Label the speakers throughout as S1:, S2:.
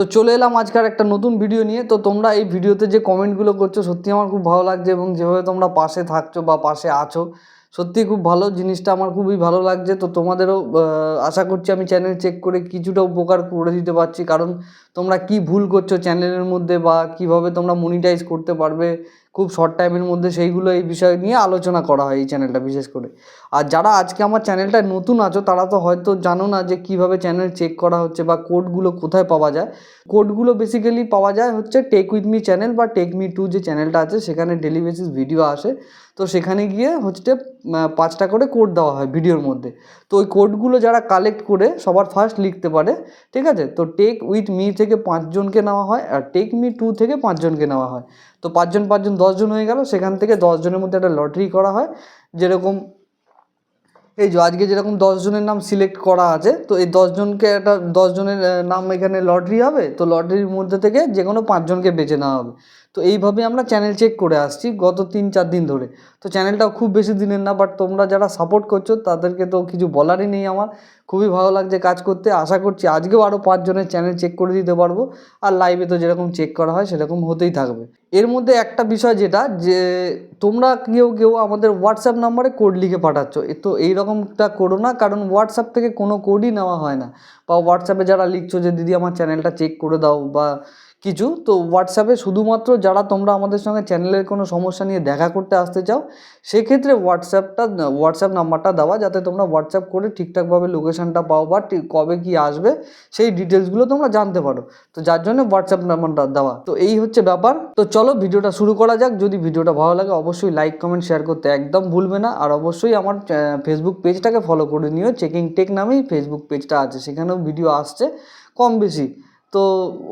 S1: তো চলে এলাম আজকের একটা নতুন ভিডিও নিয়ে। তো তোমরা এই ভিডিওতে যে কমেন্টগুলো করছো সত্যি আমার খুব ভালো লাগছে, এবং যেভাবে তোমরা পাশে থাকছো বা পাশে আছো সত্যি খুব ভালো জিনিসটা, আমার খুবই ভালো লাগছে। তো তোমাদেরও আশা করছি আমি চ্যানেল চেক করে কিছুটা উপকার করে দিতে পারছি, কারণ তোমরা কি ভুল করছো চ্যানেলের মধ্যে বা কিভাবে তোমরা মনিটাইজ করতে পারবে খুব শর্ট টাইমের মধ্যে, সেইগুলো এই বিষয় নিয়ে আলোচনা করা হয় এই চ্যানেলটা বিশেষ করে। আর যারা আজকে আমার চ্যানেলটা নতুন আছো তারা তো হয়তো জানো না যে কিভাবে চ্যানেল চেক করা হচ্ছে বা কোডগুলো কোথায় পাওয়া যায়। কোডগুলো বেসিক্যালি পাওয়া যায় হচ্ছে টেক উইথ মি চ্যানেল বা টেক মি টু যে চ্যানেলটা আছে সেখানে ডেলি বেসিস ভিডিও আসে। তো সেখানে গিয়ে হচ্ছে 5টা করে কোড দেওয়া হয় ভিডিওর মধ্যে। তো ওই কোডগুলো যারা কালেক্ট করে সবার ফার্স্ট লিখতে পারে, ঠিক আছে, তো টেক উইথ মি থেকে 5জনকে নেওয়া হয়, আর টেক মি টু থেকে 5জনকে নেওয়া হয়। তো 5জন 5জন 10জন হয়ে গেল। সেখান থেকে 10জনের মধ্যে একটা লটারি করা হয়। যেরকম এই যে আজকে যেরকম 10জনের নাম সিলেক্ট করা আছে, তো এই 10জনকে একটা 10জনের নাম এখানে লটারি হবে। তো লটারির মধ্যে থেকে যে কোনো 5জনকে বেছে নেওয়া হবে। তো এইভাবে আমরা চ্যানেল চেক করে আসছি গত 3-4 দিন ধরে। তো চ্যানেলটাও খুব বেশি দিনের না, বাট তোমরা যারা সাপোর্ট করছো তাদেরকে তো কিছু বলারই নেই। আমার খুবই ভালো লাগছে কাজ করতে। আশা করছি আজকেও আরও 5জনের চ্যানেল চেক করে দিতে পারবো। আর লাইভে তো যেরকম চেক করা হয় সেরকম হতেই থাকবে। এর মধ্যে একটা বিষয় যেটা, যে তোমরা কেউ কেউ আমাদের হোয়াটসঅ্যাপ নাম্বারে কোড লিখে পাঠাচ্ছ, তো এইরকমটা করো না, কারণ হোয়াটসঅ্যাপ থেকে কোনো কোডই নেওয়া হয় না। বা হোয়াটসঅ্যাপে যারা লিখছো যে দিদি আমার চ্যানেলটা চেক করে দাও বা কিছু, তো হোয়াটসঅ্যাপে শুধুমাত্র যারা তোমরা আমাদের সঙ্গে চ্যানেলের কোনো সমস্যা নিয়ে দেখা করতে আসতে চাও সেক্ষেত্রে হোয়াটসঅ্যাপ নাম্বারটা দেওয়া, যাতে তোমরা হোয়াটসঅ্যাপ করে ঠিকঠাকভাবে লোকেশানটা পাও বা কবে কি আসবে সেই ডিটেলসগুলো তোমরা জানতে পারো। তো যার জন্য হোয়াটসঅ্যাপ নাম্বারটা দেওয়া। তো এই হচ্ছে ব্যাপার। তো চলো ভিডিওটা শুরু করা যাক। যদি ভিডিওটা ভালো লাগে অবশ্যই লাইক কমেন্ট শেয়ার করতে একদম ভুলবে না। আর অবশ্যই আমার ফেসবুক পেজটাকে ফলো করে নিও। চেকিং টেক নামেই ফেসবুক পেজটা আছে, সেখানেও ভিডিও আসছে কম বেশি। তো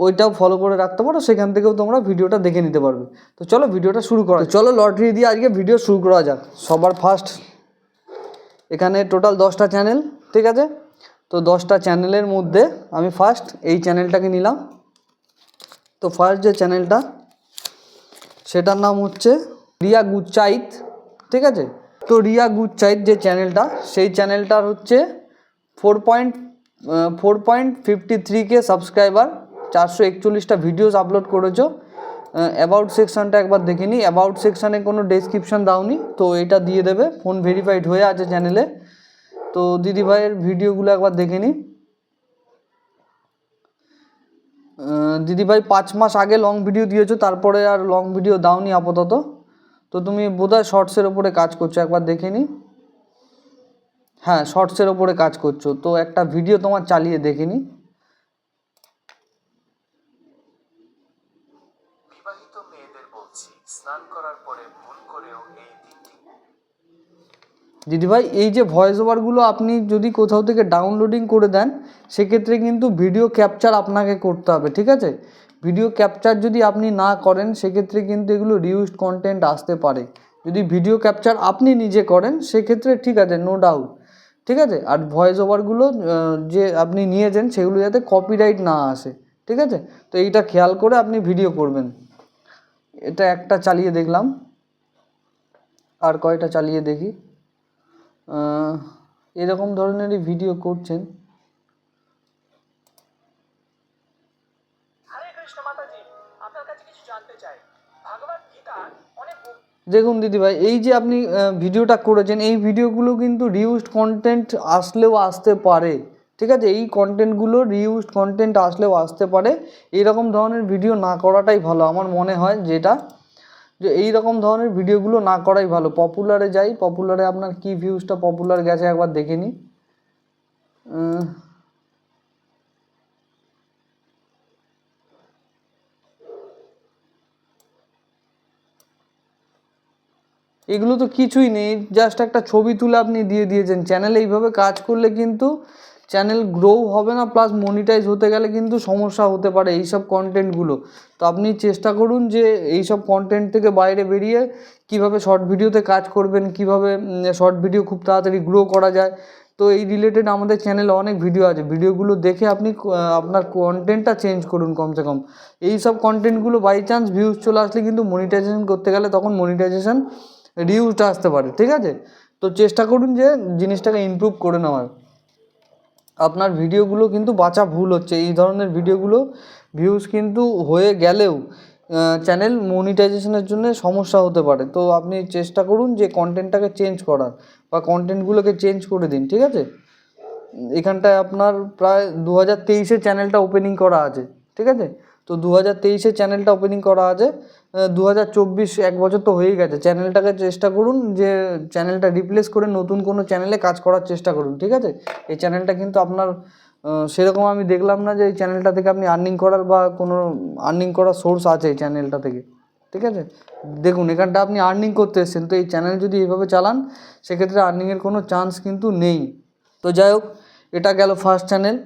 S1: ওইটাও ফলো করে রাখতে পারো, সেখান থেকেও তোমরা ভিডিওটা দেখে নিতে পারবে। তো চলো ভিডিওটা শুরু করা। চলো লটারি দিয়ে আজকে ভিডিও শুরু করা যাক। সবার ফার্স্ট এখানে টোটাল 10টা চ্যানেল, ঠিক আছে। তো 10টা চ্যানেলের মধ্যে আমি ফার্স্ট এই চ্যানেলটাকে নিলাম। তো ফার্স্ট যে চ্যানেলটা সেটার নাম হচ্ছে রিয়া গুচ্চাইত, ঠিক আছে। তো রিয়া গুচ্চাইত যে চ্যানেলটা, সেই চ্যানেলটার হচ্ছে 4.53K সাবস্ক্রাইবার, 441টা ভিডিওস আপলোড করেছো। অ্যাবাউট সেকশানটা একবার দেখে নিই। অ্যাবাউট সেকশানে কোনো ডেসক্রিপশান দাওনি, তো এটা দিয়ে দেবে। ফোন ভেরিফাইড হয়ে আছে চ্যানেলে। তো দিদিভাইয়ের ভিডিওগুলো একবার দেখে নিই। দিদিভাই 5 মাস আগে লং ভিডিও দিয়েছো, তারপরে আর লং ভিডিও দাওনি আপাতত। তো তুমি বোধহয় শর্টসের ওপরে কাজ করছো, একবার দেখে নিই। হ্যাঁ, শর্টসের ওপরে কাজ করছো। তো একটা ভিডিও তোমার চালিয়ে দেখে নিই।
S2: বিবাহিত মেয়েদের বলছি, স্নান করার পরে ভুল করেও এই দিনটি।
S1: দিদিভাই এই যে ভয়েস ওভারগুলো আপনি যদি কোথাও থেকে ডাউনলোডিং করে দেন সেক্ষেত্রে কিন্তু ভিডিও ক্যাপচার আপনাকে করতে হবে, ঠিক আছে। ভিডিও ক্যাপচার যদি আপনি না করেন সেক্ষেত্রে কিন্তু এগুলো রিউজড কন্টেন্ট আসতে পারে। যদি ভিডিও ক্যাপচার আপনি নিজে করেন সেক্ষেত্রে ঠিক আছে, নো ডাউট, ঠিক আছে। আর ভয়েস ওভারগুলো যে আপনি নিয়েছেন সেগুলো যাতে কপিরাইট না আসে, ঠিক আছে। তো এইটা খেয়াল করে আপনি ভিডিও করবেন। এটা একটা চালিয়ে দেখলাম, আর কয়টা চালিয়ে দেখি। এরকম ধরনেরই ভিডিও করছেন।
S2: হরে কৃষ্ণ মাতাজি, আপনার কাছে কিছু জানতে চাই। ভগবত গীতা অনেক
S1: দেখুন দিদিভাই, এই যে আপনি ভিডিওটা করেছেন এই ভিডিওগুলো কিন্তু রিউজড কন্টেন্ট আসলেও আসতে পারে, ঠিক আছে। এই কন্টেন্টগুলো রিউজড কন্টেন্ট আসলেও আসতে পারে। এইরকম ধরনের ভিডিও না করাটাই ভালো আমার মনে হয়, যেটা যে এই রকম ধরনের ভিডিওগুলো না করাই ভালো। পপুলারে যাই, পপুলারে আপনার কি ভিউজটা পপুলার গেছে একবার দেখে নিই। এগুলো তো কিছুই নেই, জাস্ট একটা ছবি তুলে আপনি দিয়ে দিয়েছেন। চ্যানেল এইভাবে কাজ করলে কিন্তু চ্যানেল গ্রোও হবে না, প্লাস মনিটাইজ হতে গেলে কিন্তু সমস্যা হতে পারে এইসব কন্টেন্টগুলো। তো আপনি চেষ্টা করুন যে এইসব কন্টেন্ট থেকে বাইরে বেরিয়ে কিভাবে শর্ট ভিডিওতে কাজ করবেন, কিভাবে শর্ট ভিডিও খুব তাড়াতাড়ি গ্রো করা যায়। তো এই রিলেটেড আমাদের চ্যানেলে অনেক ভিডিও আছে, ভিডিওগুলো দেখে আপনি আপনার কন্টেন্টটা চেঞ্জ করুন কমসে কম। এই সব কন্টেন্টগুলো বাই চান্স ভিউজ চলে আসলে কিন্তু মনিটাইজেশন করতে গেলে তখন মনিটাইজেশন রিউজটা আসতে পারে, ঠিক আছে। তো চেষ্টা করুন যে জিনিসটাকে ইমপ্রুভ করে নেওয়ার। আপনার ভিডিওগুলো কিন্তু বাঁচা ভুল হচ্ছে, এই ধরনের ভিডিওগুলো ভিউজ কিন্তু হয়ে গেলেও চ্যানেল মনিটাইজেশনের জন্য সমস্যা হতে পারে। তো আপনি চেষ্টা করুন যে কন্টেন্টটাকে চেঞ্জ করার বা কন্টেন্টগুলোকে চেঞ্জ করে দিন, ঠিক আছে? এখানটায় আপনার প্রায় 2023-এ চ্যানেলটা ওপেনিং করা আছে, ঠিক আছে? তো 2023-এ চ্যানেলটা ওপেনিং করা আছে, 2024 এক বছর তো হয়েই গেছে। চ্যানেলটাকে চেষ্টা করুন যে চ্যানেলটা রিপ্লেস করে নতুন কোনো চ্যানেলে কাজ করার চেষ্টা করুন, ঠিক আছে? এই চ্যানেলটা কিন্তু আপনার সেরকম আমি দেখলাম না যে এই চ্যানেলটা থেকে আপনি আর্নিং করার বা কোনো আর্নিং করার সোর্স আছে এই চ্যানেলটা থেকে, ঠিক আছে? দেখুন এখানটা আপনি আর্নিং করতে এসেছেন, তো এই চ্যানেল যদি এইভাবে চালান সেক্ষেত্রে আর্নিংয়ের কোনো চান্স কিন্তু নেই। তো যাই হোক, এটা গেল ফার্স্ট চ্যানেল।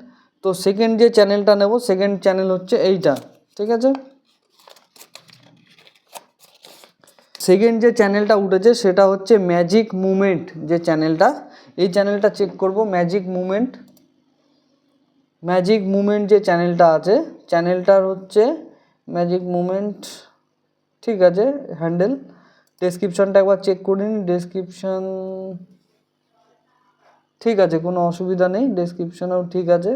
S1: তো সেকেন্ড যে চ্যানেলটা নেব, সেকেন্ড চ্যানেল হচ্ছে এইটা, ঠিক আছে? সেকেন্ড যে চ্যানেলটা উঠেছে সেটা হচ্ছে ম্যাজিক মুমেন্ট যে চ্যানেলটা, এই চ্যানেলটা চেক করব। ম্যাজিক মুমেন্ট যে চ্যানেলটা আছে, চ্যানেলটার হচ্ছে ম্যাজিক মুমেন্ট, ঠিক আছে? হ্যান্ডেল ডেসক্রিপশানটা একবার চেক করে নিন। ডেসক্রিপশান ঠিক আছে, কোনো অসুবিধা নেই, ডেসক্রিপশানেও ঠিক আছে।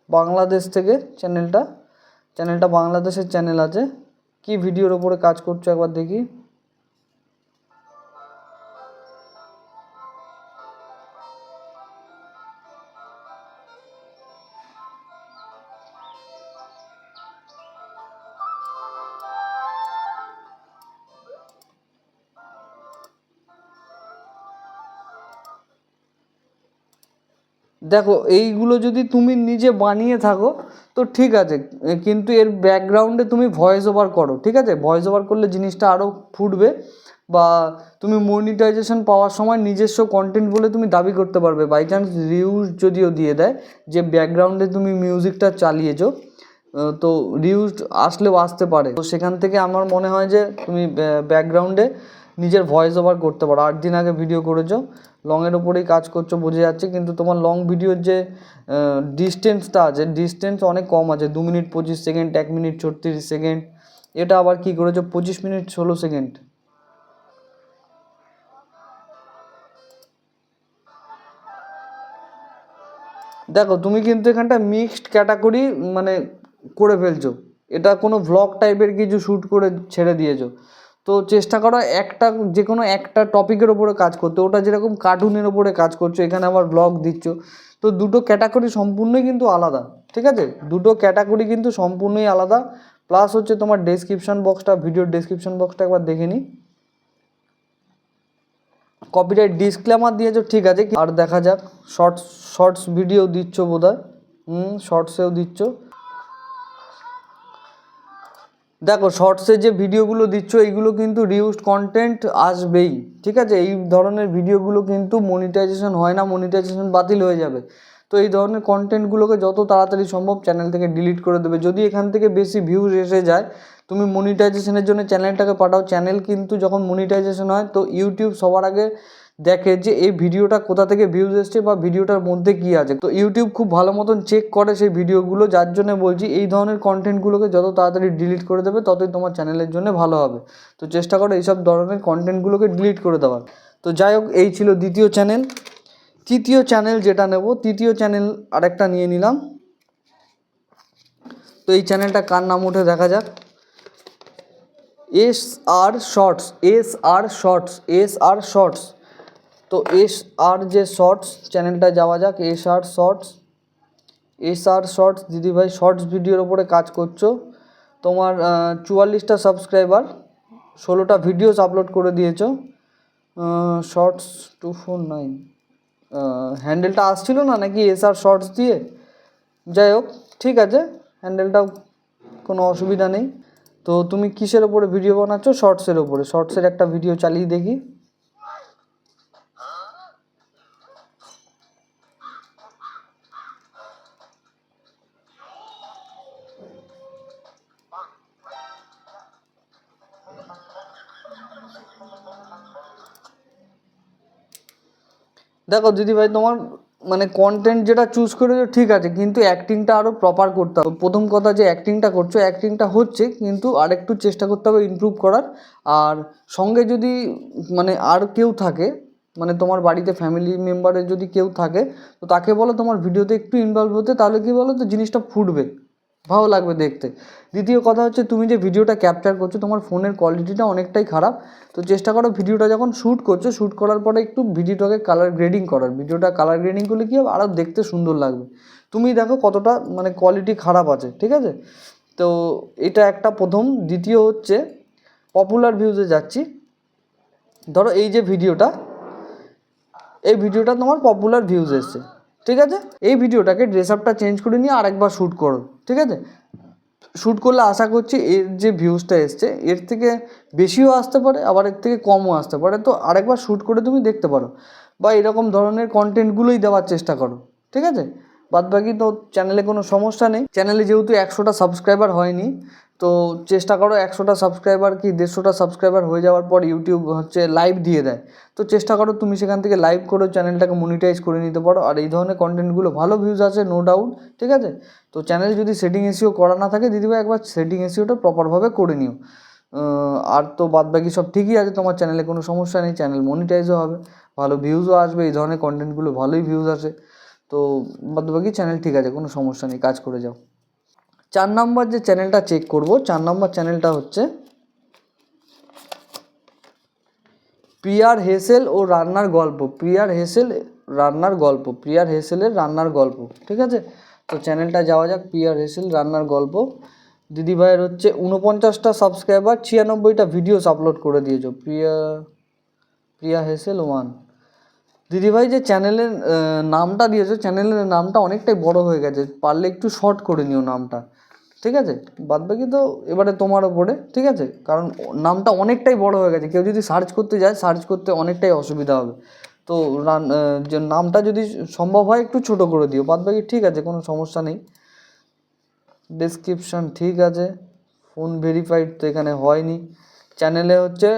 S1: বাংলাদেশ থেকে চ্যানেলটা বাংলাদেশের চ্যানেল আছে। কি ভিডিওর ওপরে কাজ করছো একবার দেখি। দেখো এইগুলো যদি তুমি নিজে বানিয়ে থাকো তো ঠিক আছে, কিন্তু এর ব্যাকগ্রাউন্ডে তুমি ভয়েস ওভার করো, ঠিক আছে? ভয়েস ওভার করলে জিনিসটা আরও ফুটবে, বা তুমি মনিটাইজেশন পাওয়ার সময় নিজস্ব কন্টেন্ট বলে তুমি দাবি করতে পারবে। বাই চান্স রিউজ যদিও দিয়ে দেয় যে ব্যাকগ্রাউন্ডে তুমি মিউজিকটা চালিয়েছো, তো রিউজ আসলেও আসতে পারে। তো সেখান থেকে আমার মনে হয় যে তুমি ব্যাকগ্রাউন্ডে নিজের ভয়েস ওভার করতে পারো। 8 দিন আগে ভিডিও করেছো, লংয়ের ওপরেই কাজ করছো বোঝা যাচ্ছে, কিন্তু তোমার লং ভিডিওর যে ডিস্টেন্সটা আছে, ডিস্টেন্স অনেক কম আছে। 2 মিনিট 25 সেকেন্ড, 1 মিনিট 36 সেকেন্ড, এটা আবার কি করেছো 25 মিনিট 16 সেকেন্ড। দেখো তুমি কিন্তু এখানটা মিক্সড ক্যাটাগরি মানে করে ফেলছো, এটা কোনো ভ্লগ টাইপের কিছু শ্যুট করে ছেড়ে দিয়েছো। তো চেষ্টা করো একটা যে কোনো একটা টপিকের ওপরে কাজ করতে। ওটা যেরকম কার্টুনের ওপরে কাজ করছো, এখানে আবার ব্লগ দিচ্ছ, তো দুটো ক্যাটাগরি সম্পূর্ণই কিন্তু আলাদা, ঠিক আছে? দুটো ক্যাটাগরি কিন্তু সম্পূর্ণই আলাদা। প্লাস হচ্ছে তোমার ডেসক্রিপশন বক্সটা, ভিডিওর ডেসক্রিপশন বক্সটা একবার দেখে নিই। কপিরাইট ডিসক্লেমার দিয়েছো, ঠিক আছে। আর দেখা যাক, শর্টস ভিডিও দিচ্ছ বোধহয়, শর্টসেও দিচ্ছ। দেখো শর্টসে যে ভিডিওগুলো দিচ্ছ এইগুলো কিন্তু রিউজড কন্টেন্ট আসবেই, ঠিক আছে? এই ধরনের ভিডিওগুলো কিন্তু মনিটাইজেশন হয় না, মনিটাইজেশন বাতিল হয়ে যাবে। তো এই ধরনের কন্টেন্টগুলোকে যত তাড়াতাড়ি সম্ভব চ্যানেল থেকে ডিলিট করে দেবে। যদি এখান থেকে বেশি ভিউজ এসে যায়, তুমি মনিটাইজেশনের জন্য চ্যানেলটাকে পাঠাও। চ্যানেল কিন্তু যখন মনিটাইজেশন হয় তো ইউটিউব সবার আগে দেখে যে এই ভিডিওটা কোথা থেকে ভিউজ এসছে বা ভিডিওটার মধ্যে কী আছে। তো ইউটিউব খুব ভালো মতন চেক করে সেই ভিডিওগুলো, যার জন্য বলছি এই ধরনের কন্টেন্টগুলোকে যত তাড়াতাড়ি ডিলিট করে দেবে ততই তোমার চ্যানেলের জন্য ভালো হবে। তো চেষ্টা করো এইসব ধরনের কন্টেন্টগুলোকে ডিলিট করে দেওয়ার। তো যাই হোক, এই ছিল দ্বিতীয় চ্যানেল। তৃতীয় চ্যানেল যেটা নেব, তৃতীয় চ্যানেল আরেকটা নিয়ে নিলাম। তো এই চ্যানেলটা কার নাম ওঠে দেখা যাক। SR shorts. তো SR যে শর্টস চ্যানেলটা যাওয়া যাক। SR শর্টস দিদিভাই শর্টস ভিডিওর ওপরে কাজ করছো। তোমার 44টা সাবস্ক্রাইবার, 16টা ভিডিওস আপলোড করে দিয়েছো। শর্টস 249 হ্যান্ডেলটা আসছিল না নাকি SR শর্টস দিয়ে? যাই হোক, ঠিক আছে, হ্যান্ডেলটাও কোনো অসুবিধা নেই। তো তুমি কিসের ওপরে ভিডিও বানাচ্ছো? শর্টসের ওপরে। শর্টসের একটা ভিডিও চালিয়ে দেখি। দেখো দিদিভাই, তোমার মানে কন্টেন্ট যেটা চুজ করেছো ঠিক আছে, কিন্তু অ্যাক্টিংটা আরও প্রপার করতে হবে। প্রথম কথা যে অ্যাক্টিংটা করছো, অ্যাক্টিংটা হচ্ছে, কিন্তু আরেকটু চেষ্টা করতে হবে ইমপ্রুভ করার। আর সঙ্গে যদি মানে আর কেউ থাকে মানে তোমার বাড়িতে ফ্যামিলি মেম্বারের যদি কেউ থাকে তো তাকে বলো তোমার ভিডিওতে একটু ইনভলভ হতে, তাহলে কী বলো তো জিনিসটা ফুটবে, ভালো লাগবে দেখতে। দ্বিতীয় কথা হচ্ছে তুমি যে ভিডিওটা ক্যাপচার করছো তোমার ফোনের কোয়ালিটিটা অনেকটাই খারাপ, তো চেষ্টা করো ভিডিওটা যখন শ্যুট করছো, শ্যুট করার পরে একটু ভিডিওটাকে কালার গ্রেডিং করার। ভিডিওটা কালার গ্রেডিং করলে কী হবে, আরও দেখতে সুন্দর লাগবে। তুমি দেখো কতটা মানে কোয়ালিটি খারাপ আছে, ঠিক আছে? তো এটা একটা প্রথম। দ্বিতীয় হচ্ছে পপুলার ভিউজে যাচ্ছি। ধরো এই যে ভিডিওটা, এই ভিডিওটা তোমার পপুলার ভিউজ এসছে, ঠিক আছে? এই ভিডিওটাকে ড্রেস আপটা চেঞ্জ করে নিয়ে আরেকবার শ্যুট করো, ঠিক আছে? শ্যুট করলে আশা করছি এর যে ভিউজটা এসছে এর থেকে বেশিও আসতে পারে, আবার এর থেকে কমও আসতে পারে। তো আরেকবার শ্যুট করে তুমি দেখতে পারো, বা এরকম ধরনের কন্টেন্টগুলোই দেওয়ার চেষ্টা করো, ঠিক আছে? বাদবাকি তো চ্যানেলে কোনো সমস্যা নেই। চ্যানেলে যেহেতু 100টা সাবস্ক্রাইবার হয়নি, তো চেষ্টা করো 100টা সাবস্ক্রাইবার কি 150টা সাবস্ক্রাইবার হয়ে যাওয়ার পর ইউটিউব হচ্ছে লাইভ দিয়ে দেয়, তো চেষ্টা করো তুমি সেখান থেকে লাইভ করে চ্যানেলটাকে মনিটাইজ করে নিতে পারো। আর এই ধরনের কন্টেন্টগুলো ভালো ভিউজ আছে, নো ডাউট, ঠিক আছে? তো চ্যানেল যদি সেটিং এসিও করা না থাকে দিদিভাই একবার সেটিং এসিওটা প্রপারভাবে করে নিও। আর তো বাদবাকি সব ঠিকই আছে, তোমার চ্যানেলে কোনো সমস্যা নেই, চ্যানেল মনিটাইজও হবে, ভালো ভিউজও আসবে, এই ধরনের কন্টেন্টগুলো ভালোই ভিউজ আসে। তো বাদবাকি চ্যানেল ঠিক আছে, কোনো সমস্যা নেই, কাজ করে যাও। 4 নম্বর যে চ্যানেলটা চেক করব, 4 নম্বর চ্যানেলটা হচ্ছে প্রিয়ার হেসেল ও রান্নার গল্প। প্রিয়ার হেসেল রান্নার গল্প, প্রিয়ার হেসেলের রান্নার গল্প, ঠিক আছে? তো চ্যানেলটা যাওয়া যাক, প্রিয়ার হেসেল রান্নার গল্প। দিদিভাইয়ের হচ্ছে 49টা সাবস্ক্রাইবার, 96টা ভিডিওস আপলোড করে দিয়েছো। প্রিয়া হেসেল 1। দিদিভাই যে চ্যানেলের নামটা দিয়েছো, চ্যানেলের নামটা অনেকটাই বড় হয়ে গেছে, পারলে একটু শর্ট করে নিও নামটা, ঠিক আছে? বাদবাকি তো এবারে তোমার ওপরে, ঠিক আছে? কারণ নামটা অনেকটাই বড় হয়ে গেছে, কেউ যদি সার্চ করতে যায় সার্চ করতে অনেকটাই অসুবিধা হবে। তো যে নামটা যদি সম্ভব হয় একটু ছোট করে দিও, বাদবাকি ঠিক আছে, কোনো সমস্যা নেই। ডেসক্রিপশন ঠিক আছে। ফোন ভেরিফাইড তো এখানে হয়নি। চ্যানেলে হচ্ছে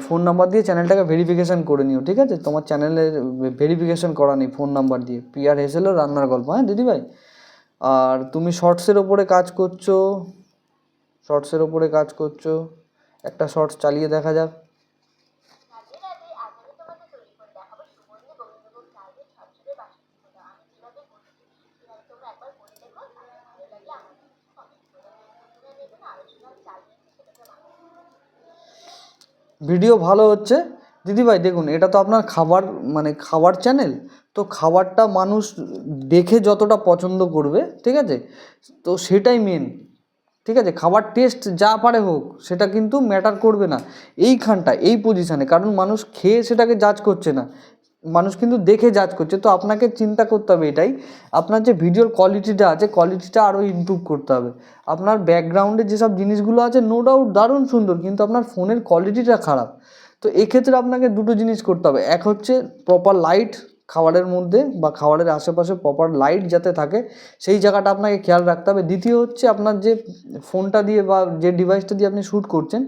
S1: ফোন নাম্বার দিয়ে চ্যানেলটাকে ভেরিফিকেশান করে নিও, ঠিক আছে? তোমার চ্যানেলের ভেরিফিকেশান করা নেই ফোন নাম্বার দিয়ে। পিআর হেসেলও রান্নার গল্প, হ্যাঁ দিদিভাই? আর তুমি শর্টসের ওপরে কাজ করছো, শর্টসের ওপরে কাজ করছো, একটা শর্টস চালিয়ে দেখা যাক। ভিডিও ভালো হচ্ছে দিদিভাই। দেখুন এটা তো আপনার খাবার মানে খাবার চ্যানেল, তো খাবারটা মানুষ দেখে যতটা পছন্দ করবে, ঠিক আছে? তো সেটাই মেন, ঠিক আছে? খাবার টেস্ট যা পারে হোক সেটা কিন্তু ম্যাটার করবে না এইখানটা, এই পজিশানে, কারণ মানুষ খেয়ে সেটাকে জাজ করছে না, মানুষ কিন্তু দেখে জাজ করছে। তো আপনাকে চিন্তা করতে হবে এটাই, আপনার যে ভিডিওর কোয়ালিটিটা আছে কোয়ালিটিটা আরও ইমপ্রুভ করতে হবে। আপনার ব্যাকগ্রাউন্ডে যেসব জিনিসগুলো আছে নো ডাউট দারুণ সুন্দর, কিন্তু আপনার ফোনের কোয়ালিটিটা খারাপ। তো এক্ষেত্রে আপনাকে দুটো জিনিস করতে হবে, এক হচ্ছে প্রপার লাইট খাবারের মধ্যে বা খাবারের আশেপাশে প্রপার লাইট যাতে থাকে সেই জায়গাটা আপনাকে খেয়াল রাখতে হবে। দ্বিতীয় হচ্ছে আপনার যে ফোনটা দিয়ে বা যে ডিভাইসটা দিয়ে আপনি শ্যুট করছেন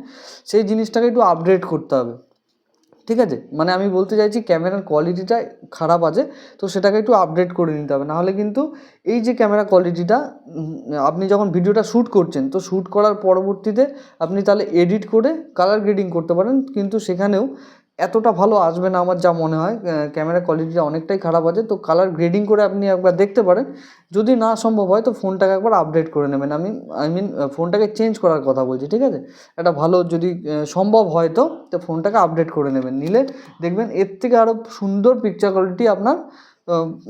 S1: সেই জিনিসটাকে একটু আপডেট করতে হবে, ঠিক আছে? মানে আমি বলতে চাইছি ক্যামেরার কোয়ালিটিটা খারাপ আছে, তো সেটাকে একটু আপডেট করে নিতে হবে, নাহলে কিন্তু এই যে ক্যামেরা কোয়ালিটিটা আপনি যখন ভিডিওটা শ্যুট করছেন তো শ্যুট করার পরবর্তীতে আপনি তাহলে এডিট করে কালার গ্রেডিং করতে পারেন, কিন্তু সেখানেও এতটা ভালো আসবে না আমার যা মনে হয়, ক্যামেরা কোয়ালিটিটা অনেকটাই খারাপ আছে। তো কালার গ্রেডিং করে আপনি একবার দেখতে পারেন, যদি না সম্ভব হয় তো ফোনটাকে একবার আপডেট করে নেবেন। আই মিন ফোনটাকে চেঞ্জ করার কথা বলছি, ঠিক আছে? একটা ভালো যদি সম্ভব হয় তো ফোনটাকে আপডেট করে নেবেন, নিলে দেখবেন এর থেকে আরও সুন্দর পিকচার কোয়ালিটি আপনার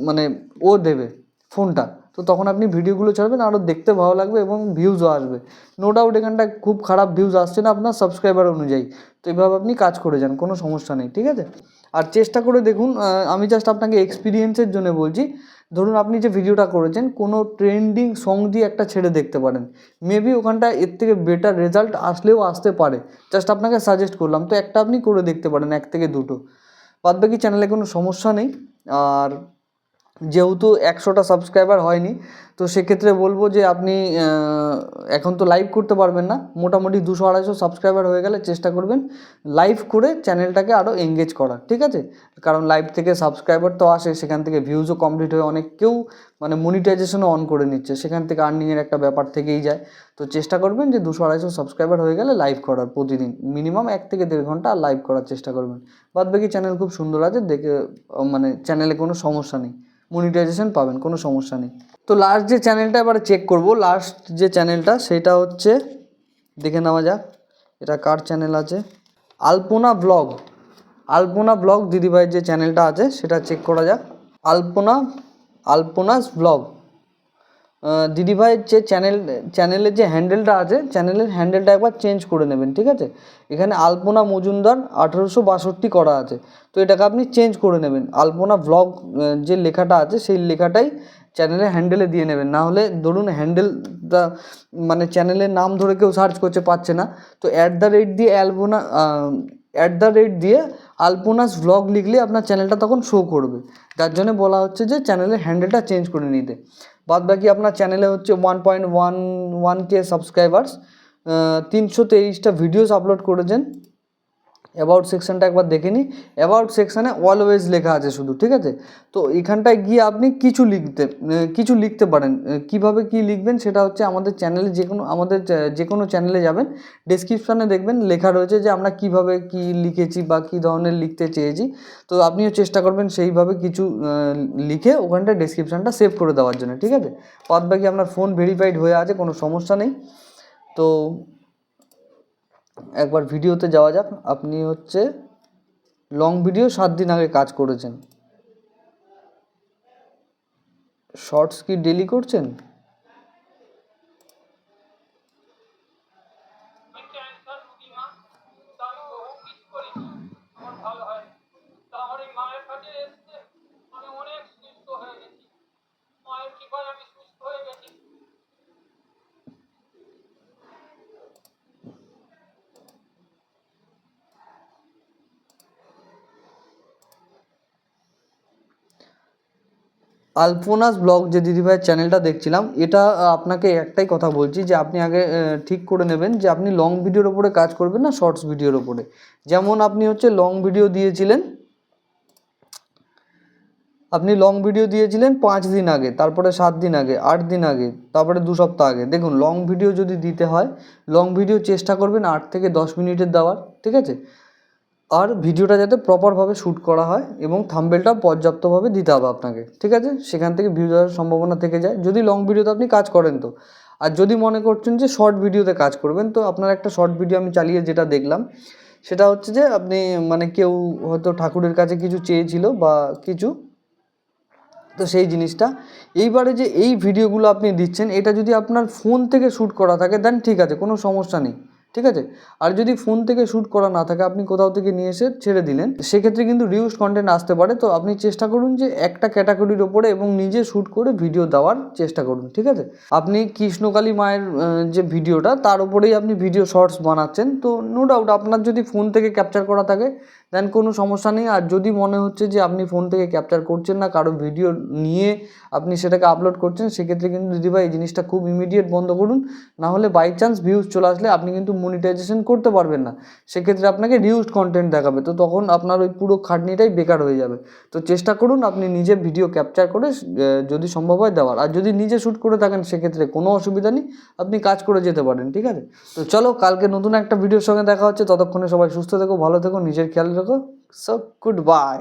S1: মানে ও দেবে ফোনটা। তো তখন আপনি ভিডিওগুলো ছাড়বেন আরও দেখতে ভালো লাগবে এবং ভিউজও আসবে। নো ডাউট এখানটায় খুব খারাপ ভিউজ আসছে না আপনার সাবস্ক্রাইবার অনুযায়ী, তো এইভাবে আপনি কাজ করে যান, কোনো সমস্যা নেই, ঠিক আছে? আর চেষ্টা করে দেখুন, আমি জাস্ট আপনাকে এক্সপিরিয়েন্সের জন্য বলছি, ধরুন আপনি যে ভিডিওটা করেছেন কোনো ট্রেন্ডিং সং দিয়ে একটা ছেড়ে দেখতে পারেন, মেবি ওখানটা এর থেকে বেটার রেজাল্ট আসলেও আসতে পারে। জাস্ট আপনাকে সাজেস্ট করলাম, তো একটা আপনি করে দেখতে পারেন, 1 থেকে 2টো। বাদবাকি চ্যানেলে কোনো সমস্যা নেই। আর যেহেতু 100টা সাবস্ক্রাইবার হয়নি, তো সেক্ষেত্রে বলবো যে আপনি এখন তো লাইভ করতে পারবেন না, মোটামুটি 200-250 সাবস্ক্রাইবার হয়ে গেলে চেষ্টা করবেন লাইভ করে চ্যানেলটাকে আরও এঙ্গেজ করার, ঠিক আছে? কারণ লাইভ থেকে সাবস্ক্রাইবার তো আসে, সেখান থেকে ভিউজও কমপ্লিট হয়ে অনেক কেউ মানে মনিটাইজেশনও অন করে নিচ্ছে, সেখান থেকে আর্নিংয়ের একটা ব্যাপার থেকেই যায়। তো চেষ্টা করবেন যে 200-250 সাবস্ক্রাইবার হয়ে গেলে লাইভ করার, প্রতিদিন মিনিমাম 1 থেকে 1.5 ঘন্টা লাইভ করার চেষ্টা করবেন। বাদবাকি চ্যানেল খুব সুন্দর আছে, দেখে মানে চ্যানেলে কোনো সমস্যা নেই, মনিটাইজেশন পাবেন, কোনো সমস্যা নেই। তো লাস্ট যে চ্যানেলটা এবারে চেক করব, লাস্ট যে চ্যানেলটা সেটা হচ্ছে, দেখে নেওয়া যাক এটা কার চ্যানেল আছে। আলপনা ব্লগ দিদিভাইয়ের যে চ্যানেলটা আছে সেটা চেক করা যাক। আলপনাস ব্লগ দিদিভাইয়ের যে চ্যানেলের যে হ্যান্ডেলটা আছে, চ্যানেলের হ্যান্ডেলটা একবার চেঞ্জ করে নেবেন, ঠিক আছে? এখানে আলপনা মজুমদার 1862 করা আছে, তো এটাকে আপনি চেঞ্জ করে নেবেন। আলপনা ব্লগ যে লেখাটা আছে সেই লেখাটাই চ্যানেলের হ্যান্ডেলে দিয়ে নেবেন, না হলে ধরুন হ্যান্ডেলটা মানে চ্যানেলের নাম ধরে কেউ সার্চ করছে পাচ্ছে না, তো @দিয়ে আলপনাস ব্লগ লিখলে আপনার চ্যানেলটা তখন শো করবে, যার জন্য বলা হচ্ছে যে চ্যানেলের হ্যান্ডেলটা চেঞ্জ করে নিতে। বাদ বাকি আপনার চ্যানেলে হচ্ছে 1.11K সাবস্ক্রাইবার্স, 323টা ভিডিওস আপলোড করেছেন। অ্যাবাউট সেকশানটা একবার দেখে নিই। অ্যাবাউট সেকশানে অলওয়েজ লেখা আছে শুধু, ঠিক আছে? তো এখানটায় গিয়ে আপনি কিছু লিখতে পারেন। কিভাবে কি লিখবেন সেটা হচ্ছে আমাদের চ্যানেলে যে কোনো চ্যানেলে যাবেন, ডেসক্রিপশানে দেখবেন লেখা রয়েছে যে আমরা কিভাবে কি লিখেছি বা কী ধরনের লিখতে চেয়েছি। তো আপনিও চেষ্টা করবেন সেইভাবে কিছু লিখে ওখানটায় ডেসক্রিপশানটা সেভ করে দেওয়ার জন্য, ঠিক আছে? বাদ বাকি আপনার ফোন ভেরিফাইড হয়ে আছে, কোনো সমস্যা নেই। তো একবার ভিডিওতে যাওয়া যাক। আপনি হচ্ছে লং ভিডিও 7 দিন আগে কাজ করেছেন, শর্টস কি ডেলি করছেন? আলপনাস ব্লগ যে দিদিভাইয়ের চ্যানেলটা দেখছিলাম, এটা আপনাকে একটাই কথা বলছি যে আপনি আগে ঠিক করে নেবেন যে আপনি লং ভিডিওর ওপরে কাজ করবেন না শর্টস ভিডিওর ওপরে। যেমন আপনি হচ্ছে লং ভিডিও দিয়েছিলেন 5 দিন আগে, তারপরে 7 দিন আগে, 8 দিন আগে, তারপরে 2 সপ্তাহ আগে। দেখুন, লং ভিডিও যদি দিতে হয়, লং ভিডিও চেষ্টা করবেন 8 থেকে 10 মিনিটের দেওয়ার, ঠিক আছে? আর ভিডিওটা যাতে প্রপারভাবে শ্যুট করা হয় এবং থাম্বনেলটাও পর্যাপ্তভাবে দিতে হবে আপনাকে, ঠিক আছে? সেখান থেকে ভিউজ আসার সম্ভাবনা থেকে যায় যদি লং ভিডিওতে আপনি কাজ করেন তো। আর যদি মনে করছেন যে শর্ট ভিডিওতে কাজ করবেন, তো আপনার একটা শর্ট ভিডিও আমি চালিয়ে যেটা দেখলাম সেটা হচ্ছে যে আপনি মানে কেউ হয়তো ঠাকুরের কাছে কিছু চেয়েছিল বা কিছু, তো সেই জিনিসটা এইবারে যে এই ভিডিওগুলো আপনি দিচ্ছেন, এটা যদি আপনার ফোন থেকে শ্যুট করা থাকে দেন ঠিক আছে, কোনো সমস্যা নেই, ঠিক আছে? আর যদি ফোন থেকে শ্যুট করা না থাকে, আপনি কোথাও থেকে নিয়ে এসে ছেড়ে দিলেন, সেক্ষেত্রে কিন্তু রিউজড কন্টেন্ট আসতে পারে। তো আপনি চেষ্টা করুন যে একটা ক্যাটাগরির ওপরে এবং নিজে শ্যুট করে ভিডিও দেওয়ার চেষ্টা করুন, ঠিক আছে? আপনি কৃষ্ণকালী মায়ের যে ভিডিওটা, তার উপরেই আপনি ভিডিও শর্টস বানাচ্ছেন, তো নো ডাউট আপনার যদি ফোন থেকে ক্যাপচার করা থাকে দেন কোনো সমস্যা নেই। আর যদি মনে হচ্ছে যে আপনি ফোন থেকে ক্যাপচার করছেন না, কারো ভিডিও নিয়ে আপনি সেটাকে আপলোড করছেন, সেক্ষেত্রে কিন্তু দিদিভাই এই জিনিসটা খুব ইমিডিয়েট বন্ধ করুন, না হলে বাই চান্স ভিউজ চলে আসলে আপনি কিন্তু মনিটাইজেশন করতে পারবেন না, সেক্ষেত্রে আপনাকে রিউজড কন্টেন্ট দেখাবে, তো তখন আপনার ওই পুরো খাটনিটাই বেকার হয়ে যাবে। তো চেষ্টা করুন আপনি নিজে ভিডিও ক্যাপচার করে যদি সম্ভব হয় দেওয়ার। আর যদি নিজে শ্যুট করে থাকেন সেক্ষেত্রে কোনো অসুবিধা নেই, আপনি কাজ করে যেতে পারেন, ঠিক আছে? তো চলো, কালকে নতুন একটা ভিডিওর সঙ্গে দেখা হচ্ছে। ততক্ষণে সবাই সুস্থ থেকো, ভালো থেকো, নিজের খেয়াল রাখো। So good bye.